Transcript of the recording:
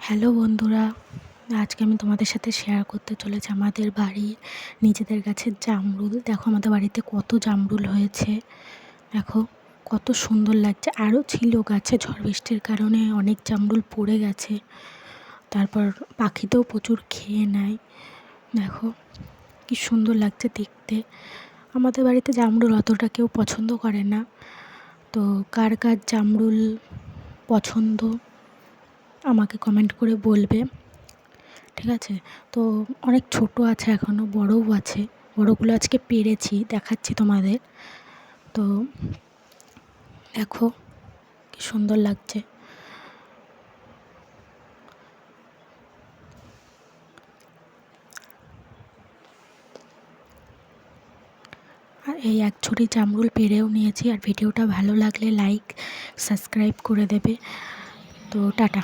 Hello বন্ধুরা, আজকে আমি তোমাদের সাথে শেয়ার করতে চলেছি আমাদের বাড়ির নিজেদের গাছের জামরুল। দেখো আমাদের বাড়িতে কত জামরুল হয়েছে, দেখো কত সুন্দর লাগছে। আরও ছিল গাছে, ঝড় বৃষ্টির কারণে অনেক জামরুল পড়ে গেছে, তারপর পাখিতেও প্রচুর খেয়ে নেয়। দেখো কি সুন্দর লাগছে দেখতে। আমাদের বাড়িতে জামরুল অতটা কেউ পছন্দ করে না, তো কার কার জামরুল পছন্দ আমাকে কমেন্ট করে বলবে, ঠিক আছে? তো অনেক ছোট আছে, এখনও বড়ও আছে। বড়গুলো আজকে পেরেছি, দেখাচ্ছি তোমাদের। তো দেখো কি সুন্দর লাগছে। আর এই এক ছড়ি জামরুল পেরেও নিয়েছি। আর ভিডিওটা ভালো লাগলে লাইক সাবস্ক্রাইব করে দেবে। তো টাটা।